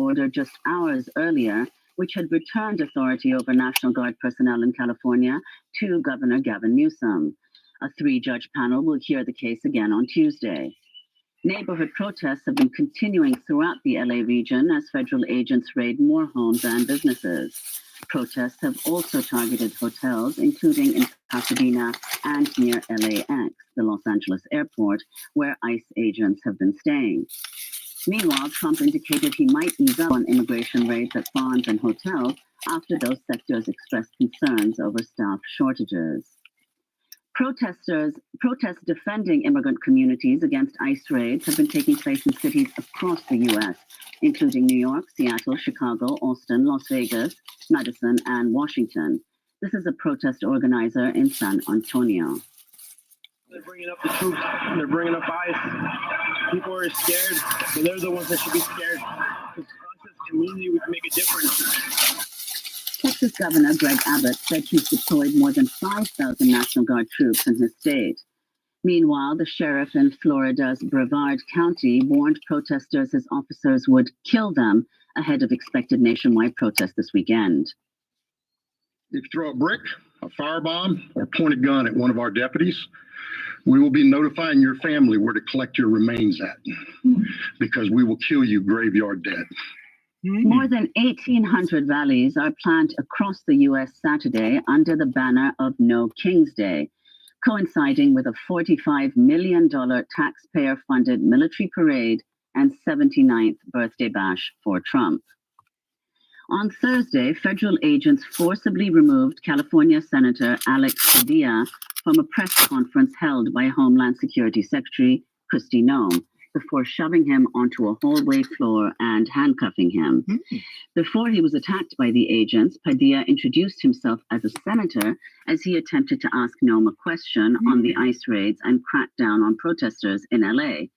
order just hours earlier, which had returned authority over National Guard personnel in California to Governor Gavin Newsom. A three-judge panel will hear the case again on Tuesday. Neighborhood protests have been continuing throughout the LA region as federal agents raid more homes and businesses. Protests have also targeted hotels, including in Pasadena and near LAX, the Los Angeles airport, where ICE agents have been staying. Meanwhile, Trump indicated he might ease up on immigration raids at farms and hotels after those sectors expressed concerns over staff shortages. Protests defending immigrant communities against ICE raids have been taking place in cities across the U.S., including New York, Seattle, Chicago, Austin, Las Vegas, Madison, and Washington. This is a protest organizer in San Antonio. They're bringing up the troops. They're bringing up ICE. People are scared, but they're the ones that should be scared. Because us as a community, we can make a difference. Texas Governor Greg Abbott said he's deployed more than 5,000 National Guard troops in his state. Meanwhile, the sheriff in Florida's Brevard County warned protesters his officers would kill them ahead of expected nationwide protests this weekend. If you throw a brick, a firebomb, or point a gun at one of our deputies, we will be notifying your family where to collect your remains at, because we will kill you graveyard dead. More than 1,800 rallies are planned across the U.S. Saturday under the banner of No King's Day, coinciding with a $45 million taxpayer-funded military parade and 79th birthday bash for Trump. On Thursday, federal agents forcibly removed California Senator Alex Padilla from a press conference held by Homeland Security Secretary Kristi Noem, before shoving him onto a hallway floor and handcuffing him. Before he was attacked by the agents, Padilla introduced himself as a senator as he attempted to ask Noem a question on the ICE raids and crackdown on protesters in LA.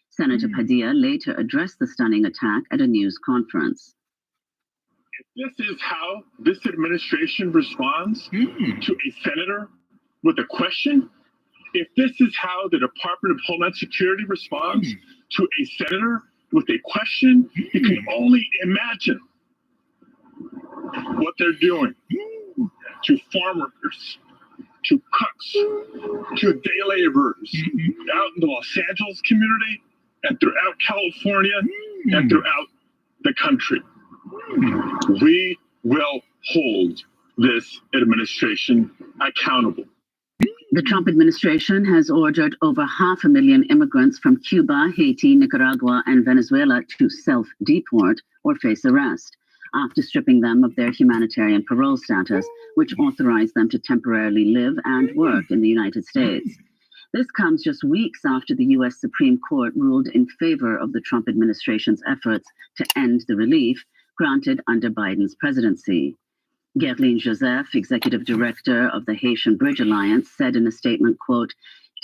Senator Padilla later addressed the stunning attack at a news conference. If this is how this administration responds to a senator with a question, if this is how the Department of Homeland Security responds to a senator with a question, you can only imagine what they're doing to farm workers, to cooks, to day laborers out in the Los Angeles community and throughout California and throughout the country. We will hold this administration accountable. The Trump administration has ordered over 500,000 immigrants from Cuba, Haiti, Nicaragua, and Venezuela to self-deport or face arrest after stripping them of their humanitarian parole status, which authorized them to temporarily live and work in the United States. This comes just weeks after the U.S. Supreme Court ruled in favor of the Trump administration's efforts to end the relief granted under Biden's presidency. Gerline Joseph, executive director of the Haitian Bridge Alliance, said in a statement, quote,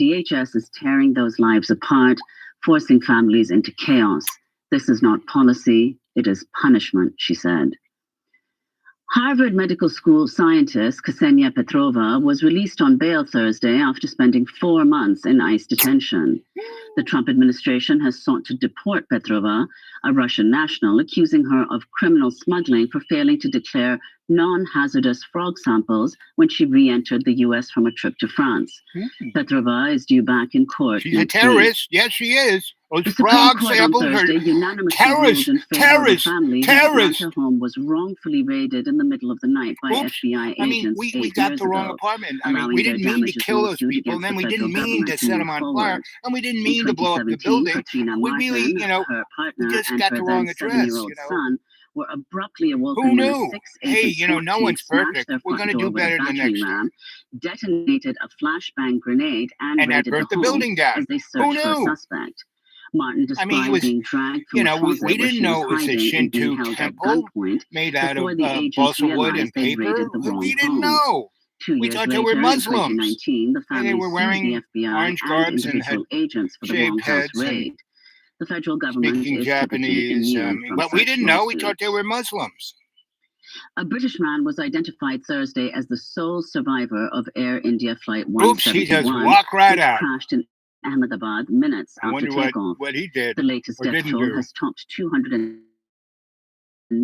"DHS is tearing those lives apart, forcing families into chaos. This is not policy, it is punishment," she said. Harvard Medical School scientist Ksenia Petrova was released on bail Thursday after spending 4 months in ICE detention. The Trump administration has sought to deport Petrova, a Russian national, accusing her of criminal smuggling for failing to declare non-hazardous frog samples when she re-entered the U.S. from a trip to France. Petrova is due back in court. She's a terrorist. Yes, she is. Those The frog Supreme Court on samples Thursday are unanimously ruled in favor of the family whose her home was wrongfully raided in the middle of the night by FBI agents. We got the wrong apartment. We didn't mean to kill those people, and then we didn't mean to set them on fire, and we didn't mean to blow up the building. We really, her partner, we just and got her the wrong then address. 7-year-old son were abruptly awoken Who when knew? a 6-agent Hey, no SWAT one's team smashed perfect. their We're front going to door do with a better the battering next ram, detonated a flashbang grenade, and that raided burnt the home building down. as they Who searched for a knew? suspect. Martin described it was, being dragged from a closet we where didn't she know it was was a hiding and being Shinto held at temple gunpoint made out before of the agents balsa wood realized and they paper. raided the wrong We didn't home. know. 2 We years thought later, they were in Muslims. 2019, the And family they were sued wearing the FBI orange and garbs and individual agents for the wrong shaved house heads and raid. The federal government speaking is Japanese. typically immune from But we such didn't know. We thought lawsuits. they were Muslims. A British man was identified Thursday as the sole survivor of Air India Flight Oops, he just 171, walked right which out. crashed in Ahmedabad minutes I after wonder takeoff. what he did The latest or death didn't toll do. has topped 200.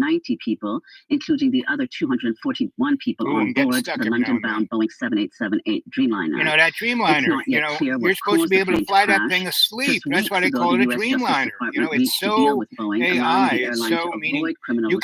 190 people, including the other 241 people on board the London-bound Boeing 7878 Dreamliner. You know, that Dreamliner, you're supposed to be able to fly that thing asleep. That's why they call it a Dreamliner. You know, it's so AI, it's so, meaning you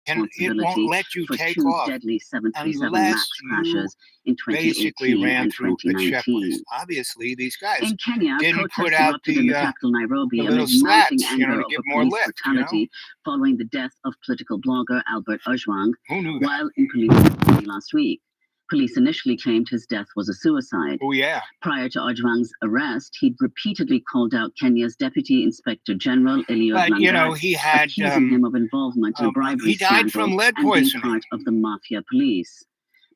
can, it won't let you take off deadly 737 unless MAX crashes in basically ran through a checklist. Obviously, these guys in Kenya, didn't put out in the capital Nairobi the little amid mounting slats, you know, anger to give over more police lift, brutality following the death of political blogger Albert Ojwang Who knew that? while in police custody last week. Police initially claimed his death was a suicide. Oh, yeah. Prior to Ojwang's arrest, he'd repeatedly called out Kenya's Deputy Inspector General Eliud But, Langat, you know, he had, accusing him of involvement in bribery he died from lead and being poisoning. part of the mafia police.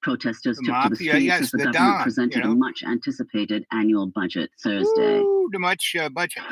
Protesters took to the mafia, streets yes, as the the government Don, presented you know. a much-anticipated annual budget Thursday. Ooh, the much budget.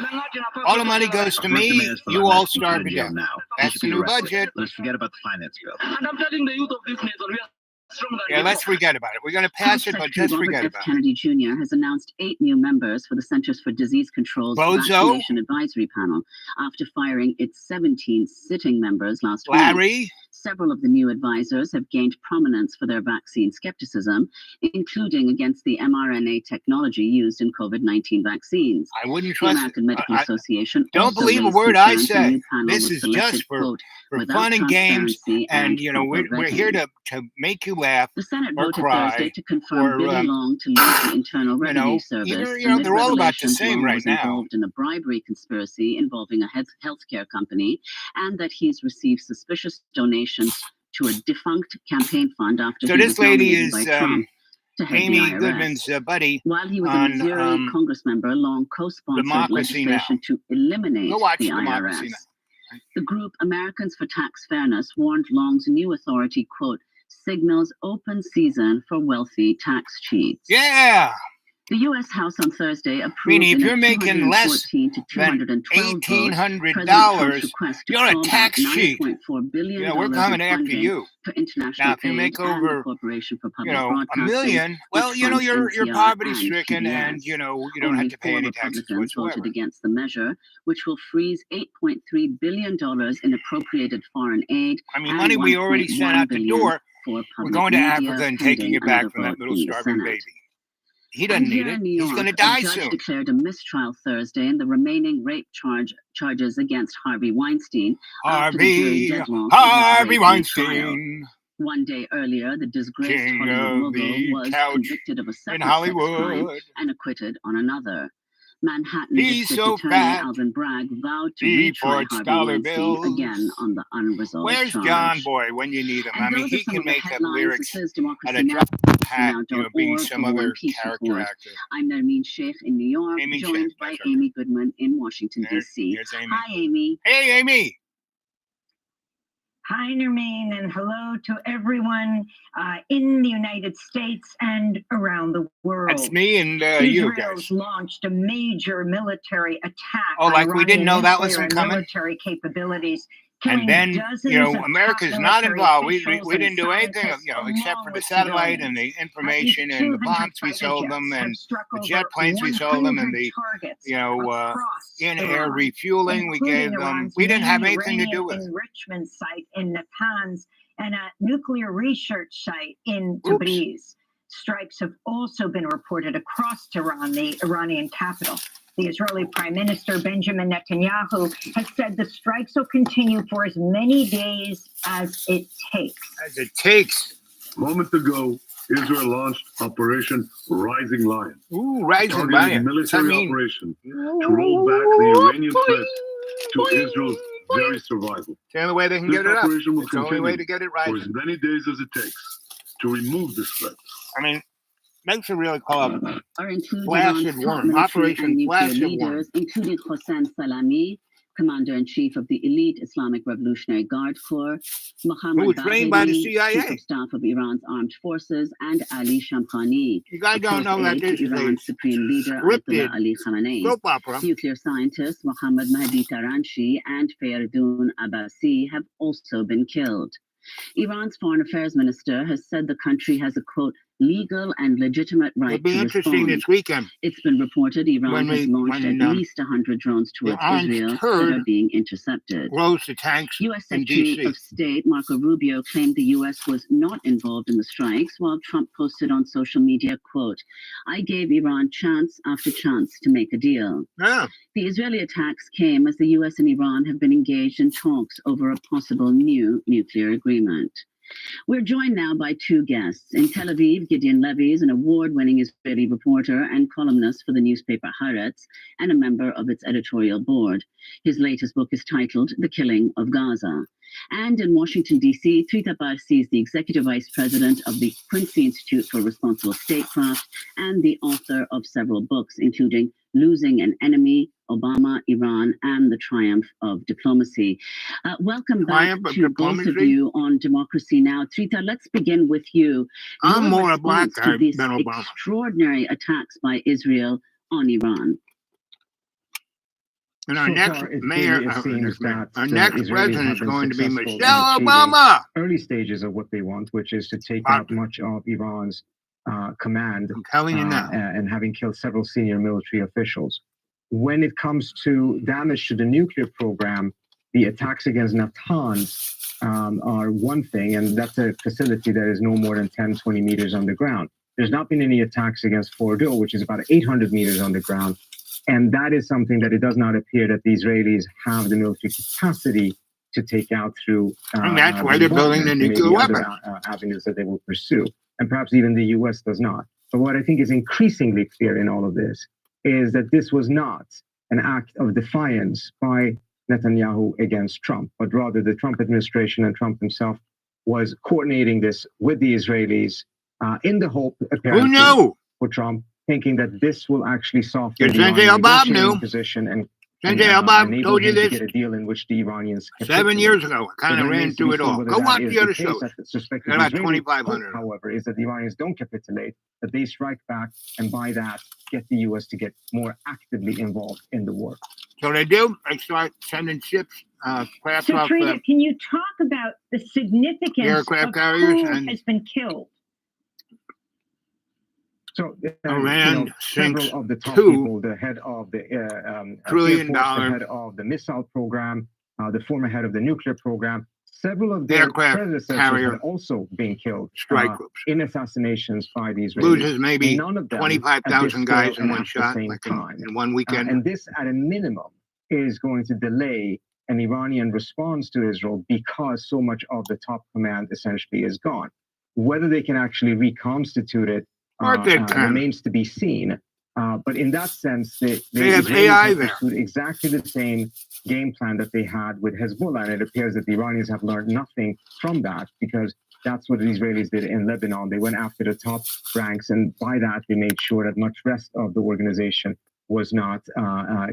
All the money goes to me, you all starve to death. That's the new budget. Let's forget about the finance bill. And I'm telling the youth of this nation, we are stronger than Yeah, let's forget about it. We're going to pass it, but just forget about it. Kennedy Jr. has announced 8 new members for the Centers for Disease Control's Bozo. Vaccination Advisory Panel after firing its 17 sitting members last week. Larry. Several of the new advisors have gained prominence for their vaccine skepticism, including against the mRNA technology used in COVID-19 vaccines. I wouldn't The trust American it. Medical Association Don't also believe a raised word I concerns the say. new panel This was is selected, just for quote, without fun and games, transparency and you know proper we're here vetting. to make you laugh The Senate or voted cry Thursday to confirm or Billy Long to lead the Internal Revenue Service. you know, amid they're all about the revelations same Long right was now. involved in a bribery conspiracy involving a healthcare company, and that he's received suspicious donations to a defunct campaign fund after So he this was lady nominated is by Trump to head Amy the IRS. Goodman's buddy While he was on a Missouri congressmember, Long co-sponsored Democracy legislation to eliminate Go watch the Democracy IRS. Now. The group Americans for Tax Fairness warned Long's new authority, quote, signals open season for wealthy tax cheats. Yeah. The U.S. House on Thursday approved Meaning if in a you're making less 214 to than 212 vote, $1,800, President Trump's request to you're a claw tax back cheat. $9.4 billion You know, we're coming in after funding you. for international Now, if you aid make and the over, Corporation for you Public know, Broadcasting, $1 million, well, which you know, funds you're NPR poverty and stricken, PBS. and you know you don't Only have to pay 4 any taxes Republicans whatsoever. voted against the measure, which will freeze $8.3 billion in appropriated foreign aid. I mean, and money we already $1.1 sent out the billion door. for We're public going to media, Africa and taking pending it back another from that vote little in the starving Senate. baby. He doesn't need it. He's going to die a judge soon. declared a mistrial Thursday in the remaining rape charges against Harvey Weinstein. Harvey Weinstein. One day earlier, the disgraced King Hollywood of mogul the was couch convicted of a separate in sex crime Hollywood. and acquitted on another. Manhattan He's District so Attorney fat. Alvin Bragg vowed to He retry forged Harvey dollar Weinstein bills. again on the unresolved Where's charge. John Boy when you need him? And I mean, those are he some can of the make up headlines. lyrics This is at Democracy a Now! drop of a hat, you know, being .org some for War other and Peace character Report. actor. I'm Nermeen Sheikh in New York, Amy joined Sheikh, by that's right. Amy Goodman in Washington, D.C. Here's Amy. Hi, Amy. Hey, Amy. Hi, Nermeen, and hello to everyone in the United States and around the world. That's me and you guys. Israel's launched a major military attack Oh, on like we didn't Iranian know that nuclear wasn't and coming? military capabilities. And then, you know, America's not involved. We didn't do anything, anything, you know, except for the satellite and the information and the bombs we sold them and the jet planes we sold them and the, you know, in-air refueling we gave them. We didn't have anything to do with it. Enrichment site in Natanz and a nuclear research site in Tabriz. Strikes have also been reported across Tehran, the Iranian capital. The Israeli Prime Minister Benjamin Netanyahu has said the strikes will continue for as many days as it takes. As it takes. A moment ago, Israel launched Operation Rising Lion. Ooh, Rising Lion. A military operation to roll back the Iranian threat to Israel's very survival. It's the only way they can This get it up. operation will It's the only way to get it right. for as many days as it takes to remove this threat. I mean, makes it really call up Flash Flaccid Worm, Operation Flaccid Worm. Including Hossein Salami, Commander-in-Chief of the elite Islamic Revolutionary Guard Corps, Mohammad Who was trained by the CIA. Chief of Staff of Iran's Armed Forces, and Ali Shamkhani, You guys don't know that this is a Iran's Supreme Leader scripted Ayatollah Ali Khamenei. soap opera. Nuclear scientists Mohammad Mahdi Taranshi and Fayardun Abbasi have also been killed. Iran's foreign affairs minister has said the country has a, quote, legal and legitimate right It'll be to interesting respond. this weekend. It's been reported Iran has launched at least 100 drones towards Israel that are being intercepted. Blows the tanks U.S. in Secretary D.C. of State Marco Rubio claimed the U.S. was not involved in the strikes, while Trump posted on social media, quote, "I gave Iran chance after chance to make a deal." Yeah. The Israeli attacks came as the U.S. and Iran have been engaged in talks over a possible new nuclear agreement. We're joined now by two guests. In Tel Aviv, Gideon Levy is an award-winning Israeli reporter and columnist for the newspaper Haaretz and a member of its editorial board. His latest book is titled The Killing of Gaza. And in Washington, D.C., Trita Parsi is the executive vice president of the Quincy Institute for Responsible Statecraft and the author of several books, including Losing an Enemy, Obama, Iran, and the Triumph of Diplomacy. Welcome back to both of you on Democracy Now! Trita, let's begin with you. I'm more a black guy these than Obama. Extraordinary attacks by Israel on Iran. And our next our next president is going to be Michelle Obama. Early stages of what they want, which is to take out much of Iran's command. I'm telling you now. And having killed several senior military officials. When it comes to damage to the nuclear program, the attacks against Natanz are one thing, and that's a facility that is no more than 10, 20 meters underground. There's not been any attacks against Fordo, which is about 800 meters underground. And that is something that it does not appear that the Israelis have the military capacity to take out through. And that's why they're building the nuclear weapons. Avenues that they will pursue. And perhaps even the U.S. does not. But what I think is increasingly clear in all of this is that this was not an act of defiance by Netanyahu against Trump, but rather the Trump administration and Trump himself was coordinating this with the Israelis in the hope, apparently, for Trump, thinking that this will actually soften the Iranian position and Sanjay told you this to get a deal in which the Iranians 7 years ago. I kind of ran through it all. Go watch the other shows. About 2,500. However, is that the Iranians don't capitulate, that they strike back, and by that get the U.S. to get more actively involved in the war. So they do. They start sending ships, craft so, off. Trita, can you talk about the significance aircraft of carriers who and has been killed? So Iran sinks several of the top $2 people, the head of the trillion the head of the missile program, the former head of the nuclear program, several of their predecessors have also been killed strike groups in assassinations by the Israelis. Loses maybe none of them 25,000 guys in one shot, like time. in one weekend. And this, at a minimum, is going to delay an Iranian response to Israel because so much of the top command essentially is gone. Whether they can actually reconstitute it remains to be seen. But in that sense, they have AI there. Pursued exactly the same game plan that they had with Hezbollah. And it appears that the Iranians have learned nothing from that, because that's what the Israelis did in Lebanon. They went after the top ranks, and by that, they made sure that much rest of the organization was not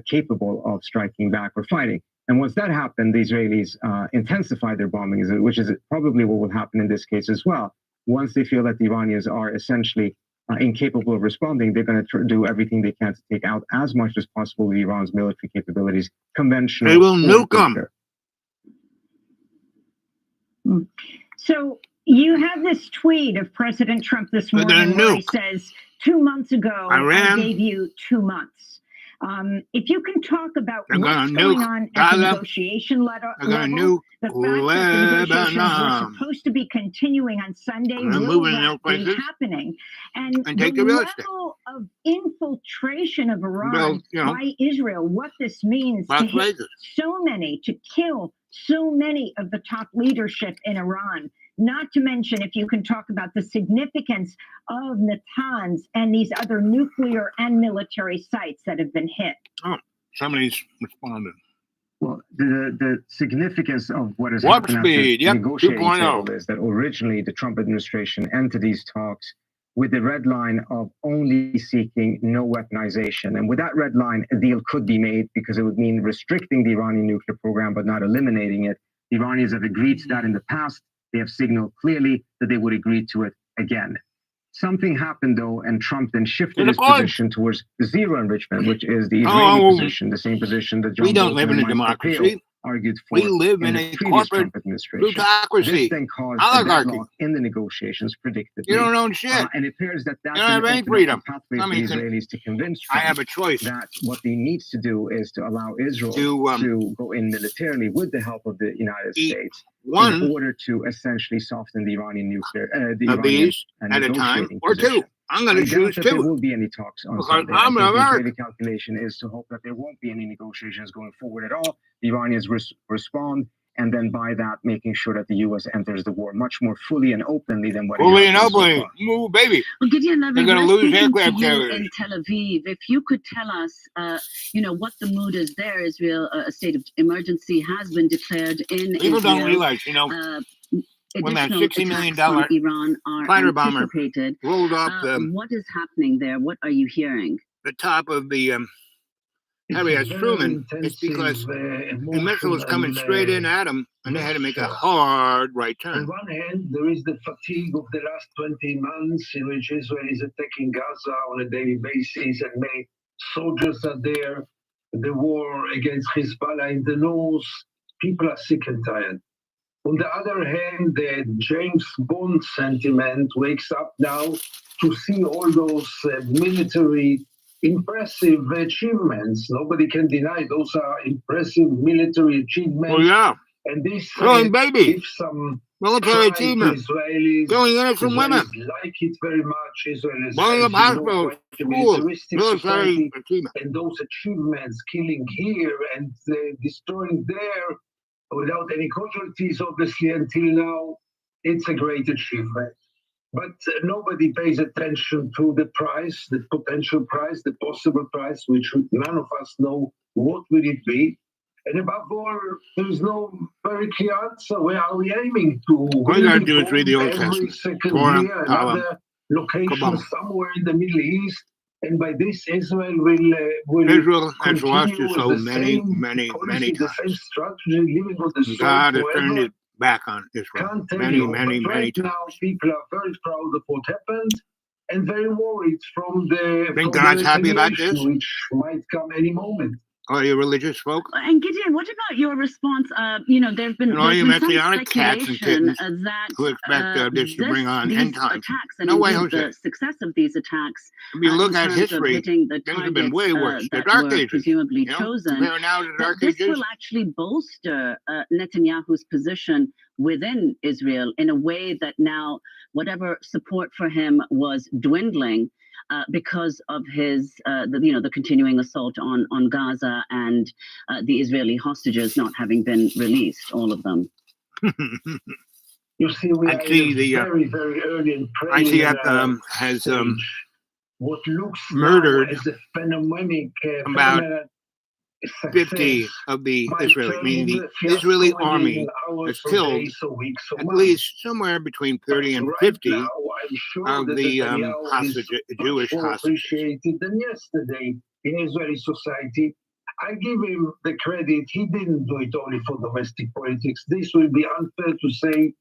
capable of striking back or fighting. And once that happened, the Israelis intensified their bombings, which is probably what will happen in this case as well. Once they feel that the Iranians are essentially incapable of responding, they're going to do everything they can to take out as much as possible of Iran's military capabilities, conventional. They will nuke them. So you have this tweet of President Trump this morning where he says, 2 months ago, I gave you 2 months. If you can talk about what's going on at the negotiation level, the fact that the negotiations were supposed to be continuing on Sunday, will that be happening? And the level of infiltration of Iran by Israel, what this means to hit to kill so many of the top leadership in Iran. Not to mention, if you can talk about the significance of Natanz and these other nuclear and military sites that have been hit. Oh, somebody's responded. Well, the significance of what has happened at the negotiating table is that originally the Trump administration entered these talks with the red line of only seeking no weaponization. And with that red line, a deal could be made, because it would mean restricting the Iranian nuclear program but not eliminating it. The Iranians have agreed to that in the past. They have signaled clearly that they would agree to it again. Something happened, though, and Trump then shifted his position towards zero enrichment, which is the Israeli position, the same position that John we don't live in a democracy. argued for We live in the a previous corporate Trump administration. plutocracy. This then caused a Oligarchy. deadlock in the negotiations, predictably. You don't own shit. And it appears that You don't have any freedom. pathway for the Israelis to convince I Trump have a choice. that what they need to do is to allow Israel to go in militarily with the help of the United States in order to essentially soften the Iranian nuclear of these at a time, or two. I'm going to choose two. There won't be any talks on because Sunday. I'm an the American. Israeli calculation is to hope that there won't be any negotiations going forward at all. The Iranians respond, and then by that, making sure that the U.S. enters the war much more fully and openly than what fully and openly. Move, baby. Well, Gideon Levy, they're going to lose aircraft you carriers in Tel Aviv. If you could tell us, what the mood is there. Israel, a state of emergency has been declared in People Israel. don't realize, when that $60 million Iran are fighter bomber anticipated. rolled off what is happening there? What are you hearing? The top of the Harry S. Truman, it's because the missile was coming straight in at them, and they had to make a hard right turn. On one hand, there is the fatigue of the last 20 months in which Israel is attacking Gaza on a daily basis, and many soldiers are there. The war against Hezbollah in the north, people are sick and tired. On the other hand, the James Bond sentiment wakes up now to see all those military impressive achievements. Nobody can deny those are impressive military achievements. Oh, yeah. And this gives some military achievement. Israelis. Killing innocent women. Like it very much. Israel is blowing up hospitals, schools, military achievement. And those achievements, killing here and destroying there, without any casualties, obviously, until now, it's a great achievement. But nobody pays attention to the price, the potential price, the possible price, which none of us know what will it be. And above all, there's no very clear answer. Where are we aiming to? All you got to do is read the Old Testament. Second year, another location somewhere in the Middle East. And by this, Israel will Israel has lost its own many the times. same strategy, living with the God has turned it back on Israel many right times. Now, people are very proud of what happened and very worried from the. Think God's happy about this? Which might come any moment. Are you religious folk? And Gideon, what about your response? There've been all you some messianic cats and kittens that who expect this to bring on end times. Attacks, and no way, Jose. Jose. The success of these attacks. If you look at history, things have been way worse. The Dark Ages, presumably chosen. Compare now to the Dark This Ages. will actually bolster Netanyahu's position within Israel in a way that now whatever support for him was dwindling. Because of his, the continuing assault on Gaza and the Israeli hostages not having been released, all of them. You see, we are very, very early in I see has what looks murdered as a phenomenon, about 50 of the Israeli, meaning the Israeli army has killed at least somewhere between 30 and 50 of the Jewish hostages. Appreciated than yesterday in Israeli society. I give him the credit. He didn't do it only for domestic politics. This will be unfair to say.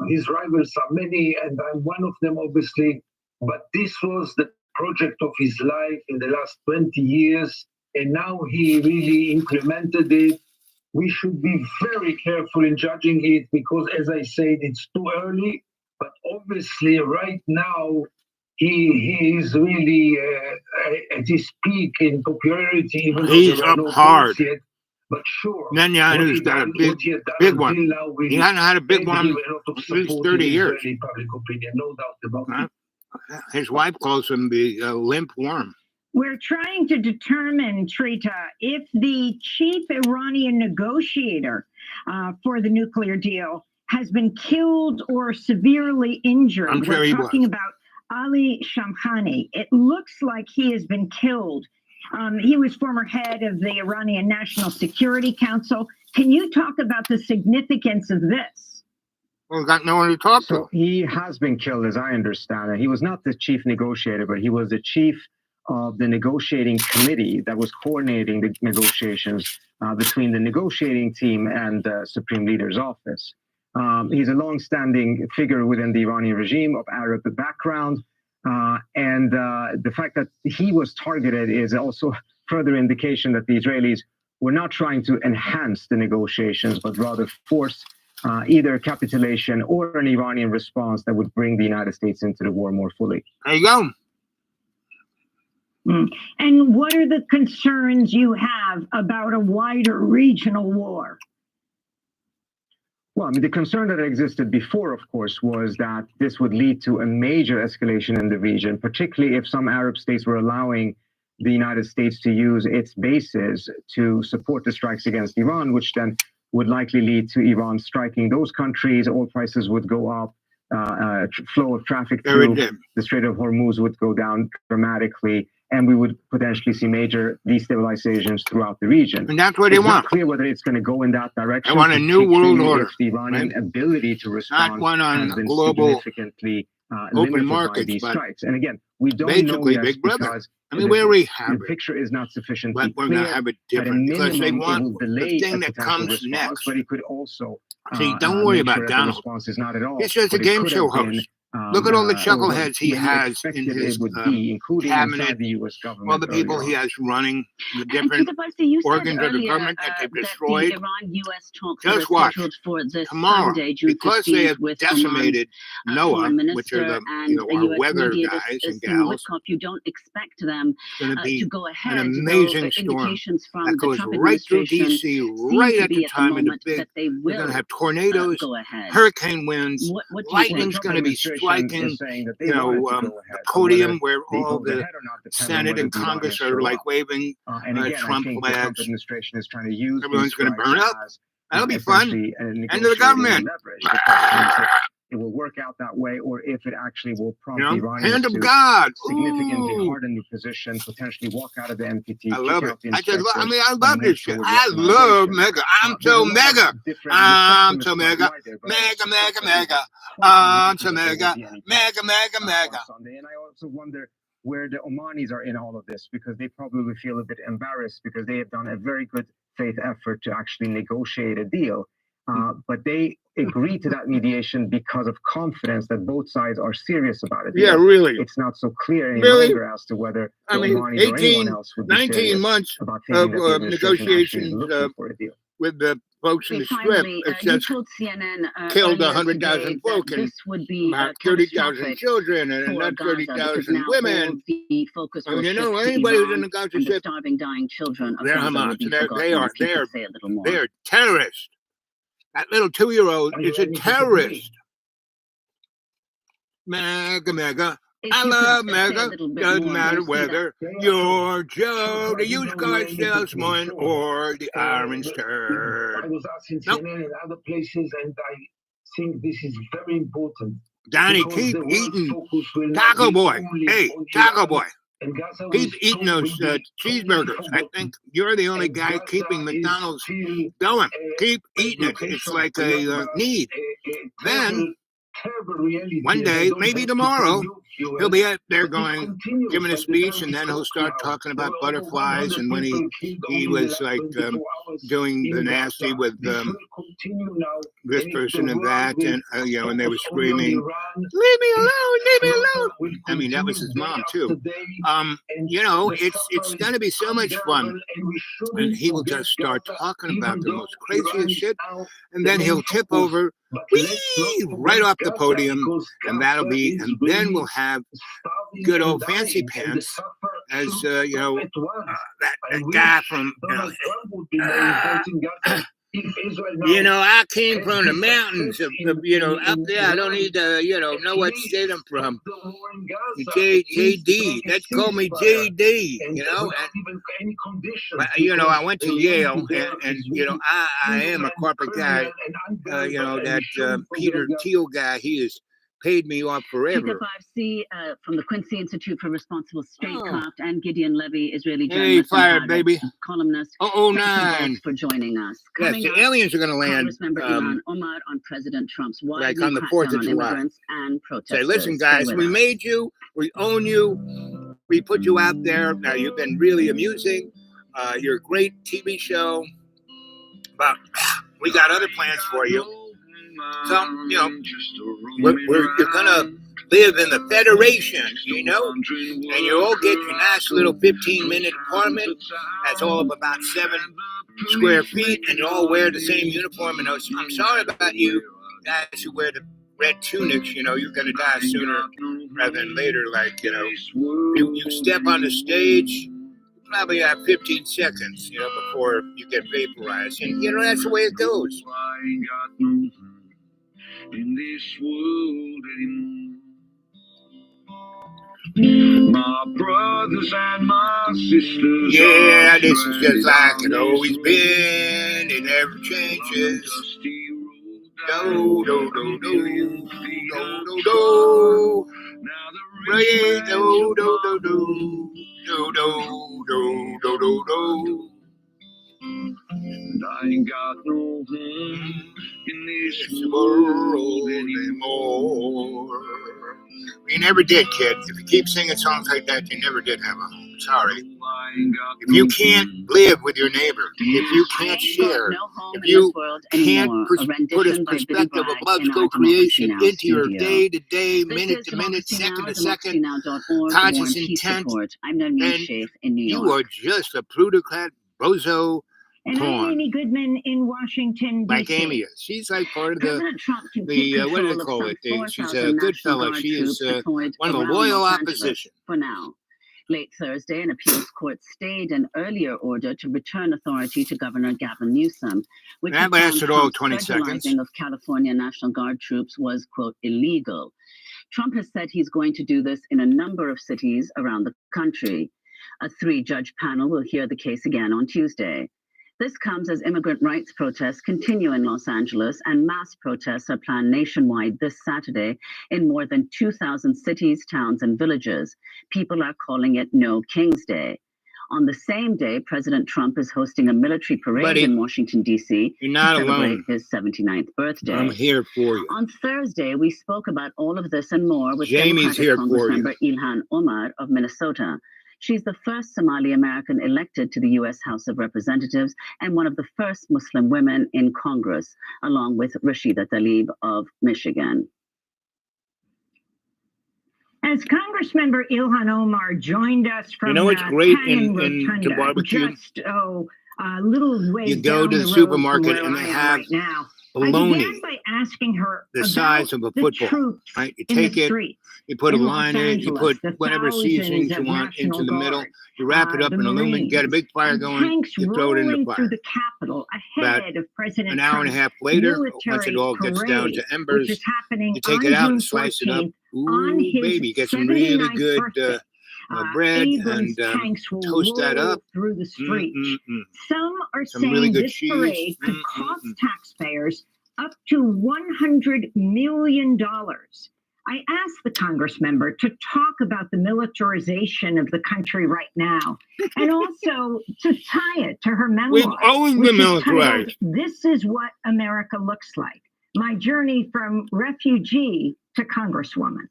His rivals are many, and I'm one of them, obviously. But this was the project of his life in the last 20 years. And now he really implemented it. We should be very careful in judging it because, as I said, it's too early. But obviously, right now, he is really at his peak in popularity. Even he's up hard. Yet. But sure, Netanyahu's got a big one. He hasn't had a big one at least 30 years. Public opinion, no doubt about it. His wife calls him the limp worm. We're trying to determine, Trita, if the chief Iranian negotiator for the nuclear deal has been killed or severely injured. I'm sure We're talking about Ali Shamkhani. It looks like he has been killed. He was former head of the Iranian National Security Council. Can you talk about the significance of this? Well, we've got no one to talk to. So he has been killed, as I understand it. He was not the chief negotiator, but he was the chief of the negotiating committee that was coordinating the negotiations between the negotiating team and the Supreme Leader's office. He's a long-standing figure within the Iranian regime of Arab background. And the fact that he was targeted is also further indication that the Israelis we're not trying to enhance the negotiations, but rather force either capitulation or an Iranian response that would bring the United States into the war more fully. There you go. And what are the concerns you have about a wider regional war? Well, I mean, the concern that existed before, of course, was that this would lead to a major escalation in the region, particularly if some Arab states were allowing the United States to use its bases to support the strikes against Iran, which then would likely lead to Iran striking those countries. Oil prices would go up, flow of traffic through the Strait of Hormuz would go down dramatically, and we would potentially see major destabilizations throughout the region. And that's what they want. It's not clear whether it's going to go in that direction. They want a new world order. If the Iranian ability to respond not one on has been global significantly open limited markets, by these but strikes. And again, we don't basically know yet Big Brother. because I mean, where we have the it, picture is not sufficiently but we're clear. going to have it At a different because they minimum, it want will delay the thing a that potential comes response, next. but it could also See, don't worry make about sure that the Donald. response is not at all. He's just a what it game could show have been, host. Look at all the or chuckleheads he many has in expected his it would be, including cabinet. inside the U.S. government. Well, the people earlier he on. has running the And different Peter Bussey, you said organs of the earlier, government that they've that destroyed. the Iran-U.S. talks Just that are watch scheduled for this tomorrow, Sunday, June because they 15th, have with decimated Oman's NOAA, foreign which are minister the and our U.S. weather media guys and Stephen gals. Witkoff. You don't expect them It's going to be to go ahead. an amazing storm Indications from that the goes Trump right through administration D.C. seem right to at be the at the time of the moment big. that they We're going will to have tornadoes, go ahead. hurricane winds, What do you think? lightning's going to be striking. is saying that they You know, wanted to go the ahead. podium where They all go the ahead or not depends on Senate whether and the Congress Iranians are show like up. waving And again, Trump I think the Trump flags. administration is trying to use Everyone's these going to strikes burn up. as That'll be fun. essentially a End of the negotiating government. leverage. The question is if it will work out that way, or if it actually will prompt the Iranians Hand of to God. significantly Ooh. harden the position, potentially walk out of the NPT. I love kick it. out the I just, I inspectors, mean, I and love move this shit. toward I love weaponization. mega. I'm There's so a lot of mega. different- I'm the so spectrum is mega. quite wide there, but I Mega, suspect mega, that there mega. is quite a I'm so likelihood mega. there will be any Mega, mega, mega. on Sunday. And I also wonder where the Omanis are in all of this, because they probably feel a bit embarrassed because they have done a very good faith effort to actually negotiate a deal. But they agreed to that mediation because of confidence that both sides are serious about it. Yeah, really. It's not so clear any Really? longer as to whether I the mean, Omanis or 18, anyone else would be 19 serious months about of thinking that the administration actually is negotiations looking for a deal. with the folks in Okay, the strip. finally, It's you just told CNN killed earlier 100,000 today folk that and this would be about 30,000 catastrophic children and for not Gaza, because 30,000 now women. all the focus I mean, will you know, shift to anybody who's in Iran, the Gaza and the Strip, starving, dying children of they're Gaza will Hamas. be They forgotten. are. If you could say a little more. They're terrorists. That little 2-year-old Are you is a ready to terrorist. Mega, mega. If I you love could say a mega. little bit Doesn't more, matter you see that. whether Yeah, you're Joe, the I used didn't car know anything salesman, before. or the Iron I Stirred. was asking Nope. CNN and other places, and I think this is very important. Donnie, Because keep the world eating focus will not Taco be Boy. only Hey, on Taco Iran, Boy. and Gaza Keep will eating soon those be completely cheeseburgers. I forgotten. think you're the only And guy Gaza keeping is McDonald's still going. a Keep eating it. It's location, like not a need. a Then, terrible reality. one and I day, don't maybe have to tomorrow, pollute you, he'll be out there but this going, continues giving a by the speech, time and we then he'll talk start now. talking There about were over butterflies. 100 And when people killed he only in the was last like 24 hours doing the in nasty Gaza. with This will continue now, this and if the person and world that, will and and they were focus only on screaming, Iran, "Leave me this alone, leave me alone." slaughter will I mean, that was continue his day mom after too. day, and You know, the it's suffering going to be so much fun. unbearable, and we And shouldn't he will forget just start Gaza, talking about even the though most Iran craziest is shit, now and the then main he'll tip focus. over, But whee, let's not right forget off the Gaza, podium, because and that'll Gaza be, is and then really we'll have starving good and old fancy dying, and the pants suffer as should you know, stop at once. that I guy wish from Donald Trump would be more involved in Gaza. If Israel now I came has from the this mountains success of up in there. I don't Iran, need to at know what least state I'm stop from. the war in Gaza. J, At least JD, make a let's call me ceasefire, JD. and And without even any conditions, but, I because went to the Yale, reality there and is I really am a inhuman, corporate guy. criminal, and unbearable, and we That shouldn't Peter forget Gaza. Thiel guy, he has paid me off Peter forever. Bivesy from the Quincy Institute for Responsible Statecraft, Oh. and Gideon Levy, Israeli Hey, journalist fired, and baby. columnist. Thank you 009. both for joining us. Yes, Coming the up, aliens are going to land Congressmember Ilhan Omar on President Trump's like widely on the 4th crackdown of on July. immigrants and protesters. Say, listen, Stay guys, with we us. made you, we own you, we put you out there. Now, you've been really amusing. You're a great TV show, but we got other plans for you. So, you're going to live in the Federation, you know, and you all get your nice little 15-minute apartment that's all of about 7 square feet, and you all wear the same uniform. And I'm sorry about you guys who wear the red tunics, you know, you're going to die sooner rather than later. Like, you know, you step on the stage, you probably have 15 seconds, you know, before you get vaporized. And, you know, that's the way it goes. In this world anymore. My brothers and my sisters. Yeah, this is just like it always been. It never changes. Do, do, do, do, do, do, do. Right, do, do, do, do, do, do, do, do, do. And I ain't got no home in this world anymore. You never did, kid. If you keep singing songs like that, you never did have a home. Sorry. If you can't live with your neighbor, if you can't share, if you can't put a perspective of love's co-creation into your day-to-day, minute-to-minute, second-to-second conscious intent, then you are just a plutocrat, bozo, and I'm Amy Goodman in Washington, D.C. Like Amy is. She's like part of the what do they call it? She's a good fellow. She is one of the loyal opposition. For now. Late Thursday, an appeals court stayed an earlier order to return authority to Governor Gavin Newsom, which that lasted all 20 seconds. Of California National Guard troops was, quote, illegal. Trump has said he's going to do this in a number of cities around the country. A 3-judge panel will hear the case again on Tuesday. This comes as immigrant rights protests continue in Los Angeles, and mass protests are planned nationwide this Saturday in more than 2,000 cities, towns, and villages. People are calling it No King's Day. On the same day, President Trump is hosting a military parade in Washington, D.C. You're not to celebrate alone. His 79th birthday. I'm here for you. On Thursday, we spoke about all of this and more with Jamie's here for you. Congressmember Ilhan Omar of Minnesota. She's the first Somali American elected to the U.S. House of Representatives and one of the first Muslim women in Congress, along with Rashida Tlaib of Michigan. As Congressmember Ilhan Omar joined us from what's great in the barbecue? Just a little ways you go to the supermarket and they have bologna by asking her the size of a football. Right? You take it, you put a line in it, you put whatever seasonings you want into the middle, you wrap it up in aluminum, get a big fire going, you throw it in the fire. Through the Capitol ahead of President an hour and a half later, once it all gets down to embers, you take it out and slice it up. Ooh, baby, get some really good bread and toast that up. Through the streets. Some are saying really good this cheese. Parade could cost taxpayers up to $100 million. I asked the Congressmember to talk about the militarization of the country right now, and also to tie it to her memoir. We've always been militarized. This is what America looks like. My journey from refugee to Congresswoman.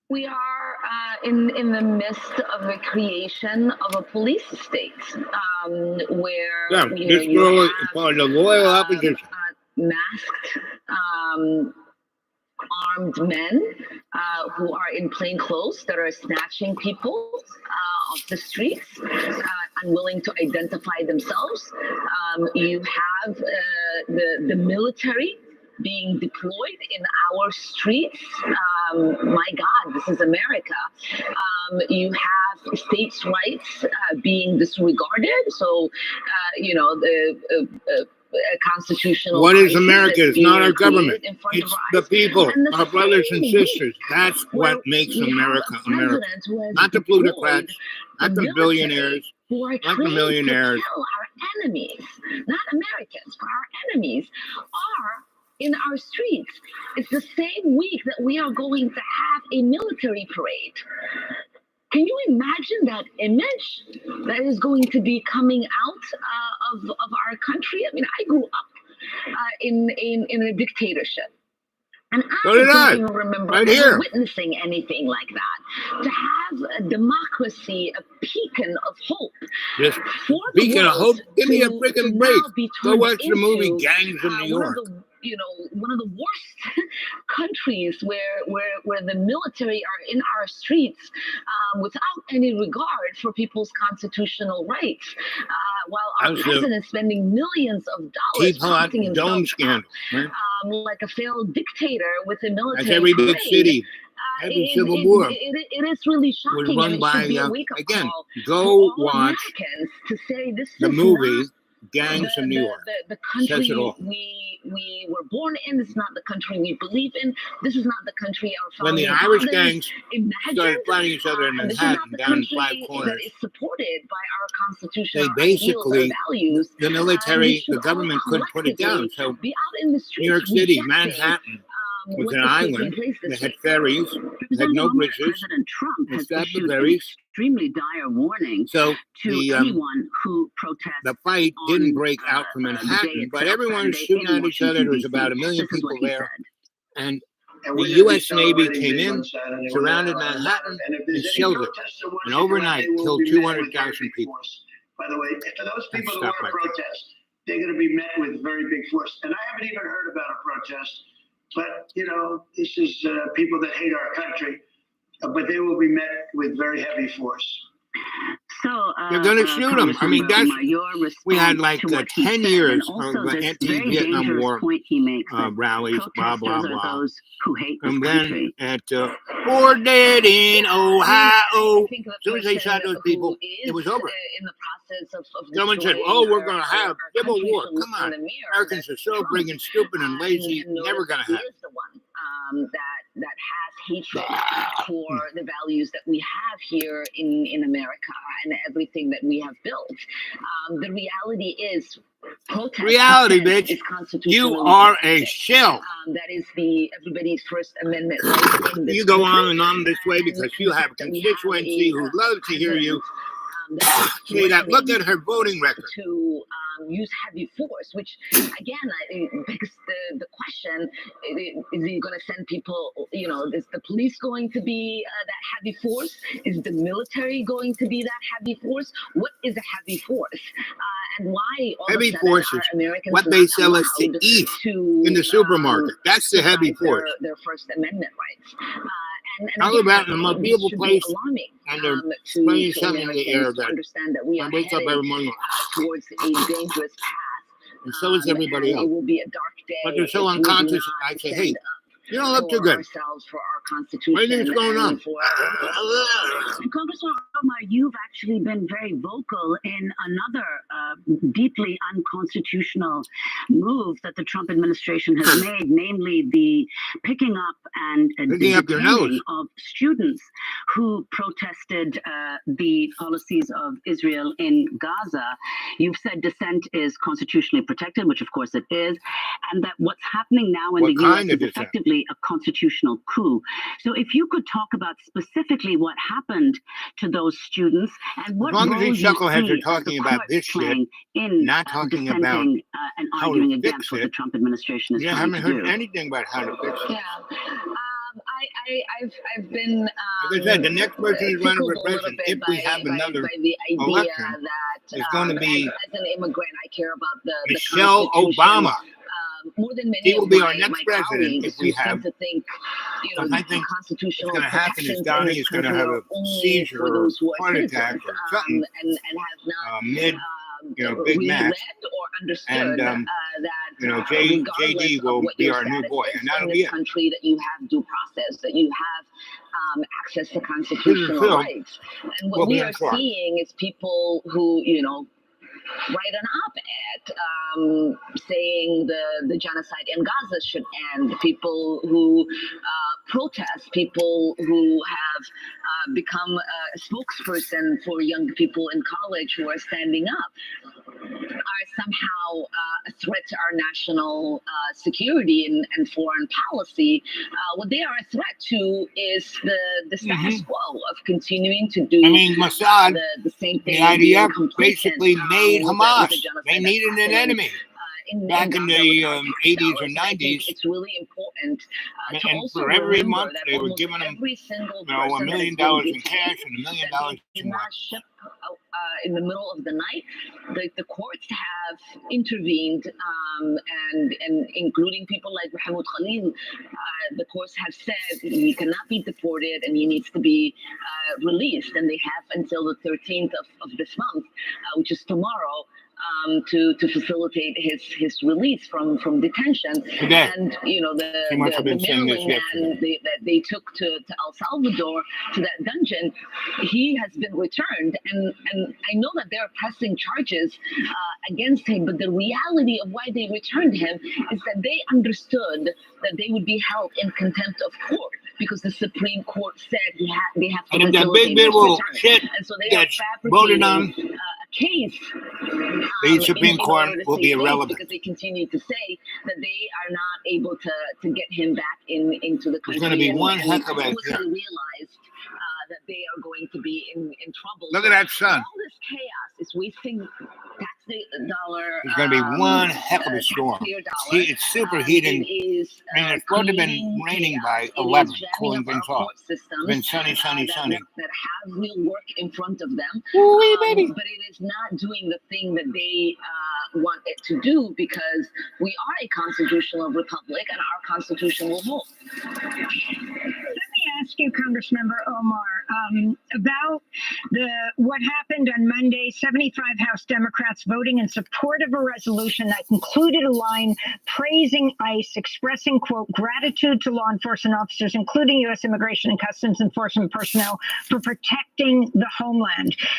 We are in the midst of the creation of a police state where you have part of the loyal opposition. Masked armed men who are in plain clothes that are snatching people off the streets, unwilling to identify themselves. You have the military being deployed in our streets. My God, this is America. You have states' rights being disregarded. So, the constitutional. What is America? It's not our government. It's the people, our brothers and sisters. That's what makes America America. Not the plutocrats, not the billionaires, not the millionaires. Our enemies, not Americans, but our enemies are in our streets. It's the same week that we are going to have a military parade. Can you imagine that image that is going to be coming out of our country? I mean, I grew up in a dictatorship. And I don't even remember witnessing anything like that. To have a democracy, a beacon of hope. Yes, beacon of hope? Give me a freaking break. Go watch the movie Gangs of New York. one of the worst countries where the military are in our streets without any regard for people's constitutional rights, while our president is spending millions of dollars propping himself up, like a failed dictator with a military. That's every big parade. city. Every Civil War It is really shocking. was run and by, it should be a wake-up again, call go to all watch Americans to say this the is movie not Gangs of New York. The Says country it all. we were born in. This is not the country we believe in. This is not the country our When the founding Irish fathers gangs imagined. started fighting each other in This is not Manhattan the down in country Five that Corners, is supported by our constitutional they ideals basically, or values. the We military, should the all government couldn't put it down. collectively So be out in the streets New York City, rejecting, Manhattan was what an is taking island. place They this had week. ferries, they had no bridges. President Trump They has stopped the issued an ferries. extremely dire warning So to the anyone who protests. the fight on, didn't break out from the day Manhattan, but itself, everyone was Saturday shooting in at each other. Washington, There was D.C. about 1 million This is what people he there. said. And And the we're gonna be U.S. Navy celebrating came big in, on Saturday. We're surrounded gonna have a lot Manhattan, of- and if and there's any shelled it. protests that want And to overnight, they will killed be met with 200,000 very big people. force. By the way, for those people who stop want to right there. protest, they're going to be met with very big force. And I haven't even heard about a protest, but this is people that hate our country, but they will be met with very heavy force. So They're going to shoot them. I mean, that's we had like 10 years of anti-Vietnam War rallies, blah blah blah. Those who hate this And then country. at Fort Dead in Ohio, I think the as soon as they shot person those people, who it was is, over. in the process of Someone said, destroying "Oh, we're our- going to have our civil country war." should look Come in on, the mirror Americans that are so Trump, friggin' stupid and lazy. and Never going to he happen. is the one that has hatred for the values that we have here in America and everything that we have built. The reality is, protest Reality, dissent bitch. is constitutionally You are a protected. shell. That is everybody's First Amendment right in this You go country. on and on this way because And you the have fact that we have constituency a, who loves to hear you that is say that. Look threatening at her voting record. to use heavy force, which again begs the question: is he going to send people? Is the police going to be that heavy force? Is the military going to be that heavy force? What is a heavy force? And why all Heavy of a sudden force are is Americans what they not sell us to allowed eat to, in the supermarket. That's the heavy exercise force. their First Amendment rights? And I live out in a more this beautiful should be place, alarming, and they're to spraying something in the Americans air to that understand that we I are wake up headed every morning, towards a dangerous path. and so is everybody and else. It will be a dark day. But they're so if we do unconscious. not I say, stand hey, up you don't look too for good. ourselves, for our Constitution. What do you think's going on? and for And Congressman Omar, you've actually been very vocal in another deeply unconstitutional move that the Trump administration has made, namely the picking up and Picking up your detaining nose. of students who protested the policies of Israel in Gaza. You've said dissent is constitutionally protected, which of course it is, and that what's happening now in What the U.S. kind of is dissent? effectively a constitutional coup. So if you could talk about specifically what happened to those students and what As long as role these you chuckleheads see are talking the about courts this shit, playing in not talking about dissenting and how to arguing fix against what the it. Trump administration is Yeah, I trying haven't to heard do. anything about how to fix it. Yeah. I've been Like I said, the next person who's running for tickled a little president, bit if we have another by the idea election, that is going to be as an immigrant, I care about the Michelle Constitution, Obama. More than many She will of be my, our next my president colleagues if we who have. tend to think, Because I think constitutional what's going to happen is protections in Donnie this is going to country have are a only seizure for or those who are heart attack citizens, or something and have not mid, Big really Mac. read or understood And, that JD regardless will of what be your our new status boy, is and that'll in be this it. country, that you have due process, that you have access to Phil constitutional rights. And will what be we in are charge. seeing is people who, write an op-ed saying the genocide in Gaza should end. People who protest, people who have become a spokesperson for young people in college who are standing up, are somehow a threat to our national security and foreign policy. What they are a threat to is the status quo of continuing to do Mossad, the same the thing. IDF basically made Hamas. They needed an enemy. back in the 80s or 90s. It's really important to And also for every remember month, that they were almost giving them, every single $1 person that million is being in cash and $1 million that they did in not what? ship in the middle of the night. The courts have intervened, and including people like Mahmoud Khalil. The courts have said he cannot be deported and he needs to be released, and they have until the 13th of this month, which is tomorrow, to facilitate his release from detention. Today. And you know the Maryland man that they took to El Salvador, to that dungeon, he has been returned, and I know that they're pressing charges against him, but the reality of why they returned him is that they understood that they would be held in contempt of court because the Supreme Court said they have to And if that facilitate big his little return. shit And so they are gets voted fabricating on, a case. the Supreme in Court order to will save be face, irrelevant. because they continue to say that they are not able to get him back into the country. There's going to be one heck of a... Once they realized that they are going to be in trouble. Look at that sun. All this chaos is wasting tax dollar. There's going to be one heck of a storm. It's superheating. It's It's supposed to have been raining by 11, cooling things off. It's been sunny. That have real work in front of them. Baby. But it is not doing the thing that they want it to do, because we are a constitutional republic and our constitution will hold. Let me ask you, Congressmember Omar, about what happened on Monday. 75 House Democrats voting in support of a resolution that included a line praising ICE, expressing, quote, gratitude to law enforcement officers, including U.S. Immigration and Customs Enforcement personnel, for protecting the homeland.